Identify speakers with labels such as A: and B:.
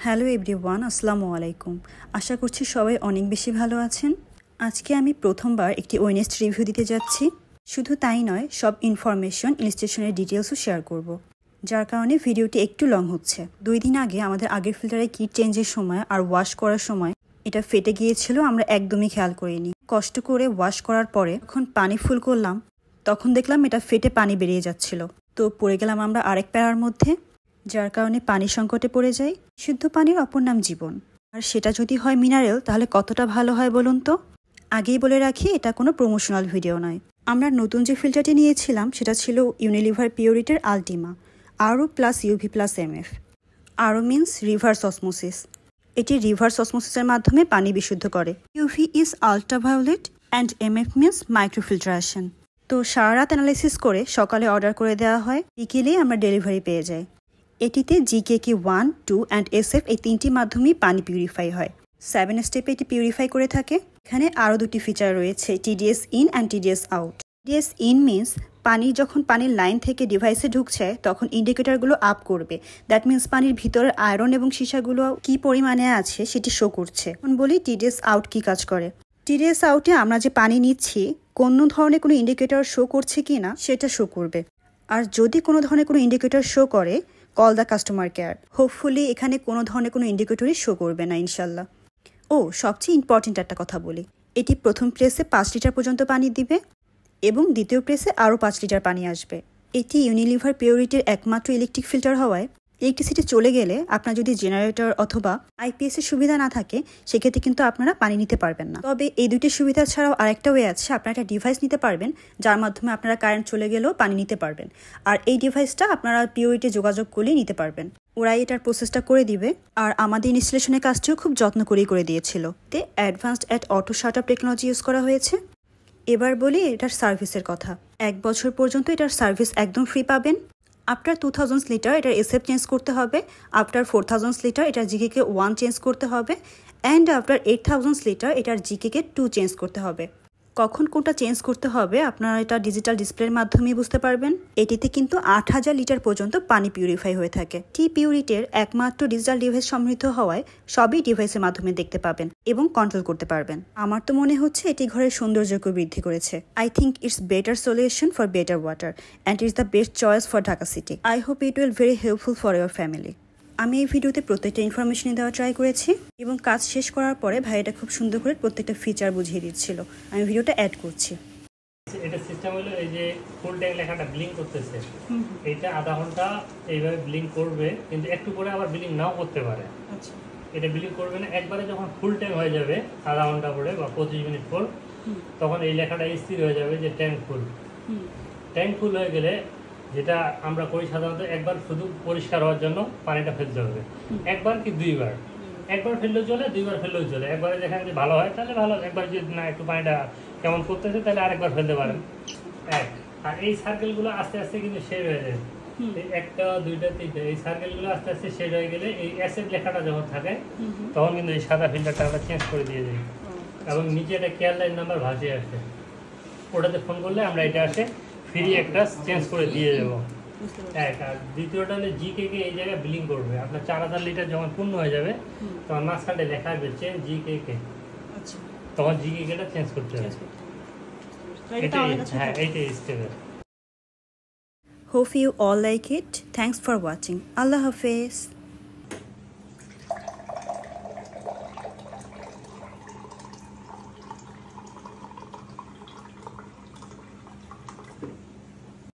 A: Hello everyone, আসসালামু আলাইকুম। আশা করছি সবাই অনেক বেশি ভালো আছেন। আজকে আমি প্রথমবার একটি ওয়েনেস্ট রিভিউ দিতে যাচ্ছি। শুধু তাই নয়, সব ইনফরমেশন ইনস্টেশনের ডিটেলসও শেয়ার করব, যার কারণে ভিডিওটি একটু লং হচ্ছে। 2 দিন আগে আমাদের আগের ফিল্টারে কিট চেঞ্জের সময় আর ওয়াশ করার সময় এটা ফেটে গিয়েছিল, আমরা একদমই খেয়াল করিনি। কষ্ট করে ওয়াশ করার পরে যখন পানি ফুল করলাম তখন দেখলাম এটা ফেটে পানি বেরিয়ে যাচ্ছিল। তো পড়ে গেলাম আমরা আরেক প্যারার মধ্যে, যার কারণে পানি সংকটে পড়ে যাই। শুদ্ধ পানির অপর নাম জীবন, আর সেটা যদি হয় মিনারেল তাহলে কতটা ভালো হয় বলুন তো। আগেই বলে রাখি, এটা কোনো প্রমোশনাল ভিডিও নয়। আমরা নতুন যে ফিল্টারটি নিয়েছিলাম সেটা ছিল ইউনিলিভার পিওরিটির আলটিমা আরও প্লাস ইউভি প্লাস এমএফ। আরও মিন্স রিভার্স অসমোসিস। এটি রিভার্স অসমোসিসের মাধ্যমে পানি বিশুদ্ধ করে। UV is ultraviolet and MF means microfiltration. তো সারা রাত অ্যানালাইসিস করে সকালে অর্ডার করে দেওয়া হয়, বিকেলেই আমরা ডেলিভারি পেয়ে যাই। এটিতে জিকেকে 1, 2 অ্যান্ড SF এই 3টি মাধ্যমেই পানি পিউরিফাই হয়। 7 স্টেপে এটি পিউরিফাই করে থাকে। এখানে আরও 2টি ফিচার রয়েছে, TDS in and TDS out. TDS in means পানি যখন পানির লাইন থেকে ডিভাইসে ঢুকছে তখন ইন্ডিকেটরগুলো আপ করবে। দ্যাট মিন্স পানির ভিতরের আয়রন এবং সীসাগুলো কি পরিমাণে আছে সেটি শো করছে। এখন বলি TDS আউট কি কাজ করে। TDS আউটে আমরা যে পানি নিচ্ছি কোনো ধরনের কোনো ইন্ডিকেটর শো করছে কি না সেটা শো করবে। আর যদি কোনো ধরনের কোনো ইন্ডিকেটর শো করে, call the customer care. Hopefully এখানে কোনো ধরনের কোনো ইন্ডিকেটরই শো করবে না, ইনশাল্লাহ। ও সবচেয়ে ইম্পর্টেন্ট একটা কথা বলি, এটি প্রথম প্রেসে 5 লিটার পর্যন্ত পানি দিবে এবং দ্বিতীয় প্রেসে আরও 5 লিটার পানি আসবে। এটি ইউনিলিভার পিওরিটির একমাত্র ইলেকট্রিক ফিল্টার হওয়ায় ইলেকট্রিসিটি চলে গেলে আপনার যদি জেনারেটর অথবা IPS এর সুবিধা না থাকে সেক্ষেত্রে কিন্তু আপনারা পানি নিতে পারবেন না। তবে এই দুটি সুবিধা ছাড়াও আরেকটা ওয়ে আছে, আপনারা একটা ডিভাইস নিতে পারবেন যার মাধ্যমে আপনারা কারেন্ট চলে গেলেও পানি নিতে পারবেন। আর এই ডিভাইসটা আপনারা পিওরিটি যোগাযোগ করলেই নিতে পারবেন। ওরাই এটার প্রসেসটা করে দিবে। আর আমাদের ইনস্টলেশনের কাজটিও খুব যত্ন করেই করে দিয়েছিল। তে অ্যাডভান্সড অটো শাটআপ টেকনোলজি ইউজ করা হয়েছে। এবার বলি এটার সার্ভিসের কথা। 1 বছর পর্যন্ত এটার সার্ভিস একদম ফ্রি পাবেন। আফটার 2000 লিটার এটার SF চেঞ্জ করতে হবে। আফটার 4000 লিটার এটার জিকেকে 1 চেঞ্জ করতে হবে। অ্যান্ড আফটার 8000 লিটার এটার জিকেকে 2 চেঞ্জ করতে হবে। কখন কোনটা চেঞ্জ করতে হবে আপনারা এটা ডিজিটাল ডিসপ্লের মাধ্যমেই বুঝতে পারবেন। এটিতে কিন্তু 8000 লিটার পর্যন্ত পানি পিউরিফাই হয়ে থাকে। পিউরিটির একমাত্র ডিজিটাল ডিভাইস সমৃদ্ধ হওয়ায় সবই ডিভাইসের মাধ্যমে দেখতে পাবেন এবং কন্ট্রোল করতে পারবেন। আমার তো মনে হচ্ছে এটি ঘরের সৌন্দর্যকে বৃদ্ধি করেছে। I think it's better solution for better water and it's the best choice for Dhaka city. I hope it will very helpful for your family. আমি এই ভিডিওতে প্রত্যেকটা ইনফরমেশন দেওয়া ট্রাই করেছি এবং কাজ শেষ করার পরে ভাইটা খুব সুন্দর করে প্রত্যেকটা ফিচার বুঝিয়ে দিচ্ছিল। আমি ভিডিওটা অ্যাড করছি।
B: এটা সিস্টেম হলো এই যে ফুল ট্যাঙ্ক লেখাটা ব্লিঙ্ক করতেছে, এইটা আধা ঘন্টা এইভাবে ব্লিঙ্ক করবে, কিন্তু একটু পরে আবার ব্লিঙ্ক নাও করতে পারে। আচ্ছা, এটা ব্লিঙ্ক করবে না। একবারে যখন ফুল ট্যাঙ্ক হয়ে যাবে আধা ঘন্টা পরে বা 25 মিনিট পর, তখন এই লেখাটা স্থির হয়ে যাবে যে ট্যাঙ্ক ফুল। ট্যাঙ্ক ফুল হয়ে গেলে যেটা আমরা করি সাধারণত একবার শুধু পরিষ্কার হওয়ার জন্য পানিটা ফেলতে হবে। একবার কি 2বার, একবার ফেললেও চলে, 2বার ফেললেও চলে। একবারে যেখানে যদি ভালো হয় তাহলে ভালো, একবার যদি না একটু পানিটা কেমন করতেছে তাহলে আরেকবার ফেলতে পারেন। আর এই সার্কেলগুলো আস্তে আস্তে কিন্তু শেড হয়ে যায়। 1টা 2টা 3টা এই সার্কেলগুলো আস্তে আস্তে শেড হয়ে গেলে এই অ্যাসেট লেখাটা যখন থাকে তখন কিন্তু এই সাদা ফিল্টারটা আমরা চেঞ্জ করে দিয়ে দিই। এবং নিচে একটা কেয়ার লাইন নাম্বার ভাসিয়ে আসে, ওটাতে ফোন করলে আমরা এটা আসে ফ্রি একটা চেঞ্জ করে দিয়ে দেবো। আর দ্বিতীয়টা হলে জিকেকে এই জায়গায় বিলিং করবে। আপনার 4000 লিটার যখন পূর্ণ হয়ে যাবে তখন মাঝখানে লেখা আসবে চেঞ্জ জিকেকে, তখন জিকেকেটা চেঞ্জ করতে হবে। এইটাই স্টেপের।
A: Hope you all like it. Thanks for watching. Allah Hafiz.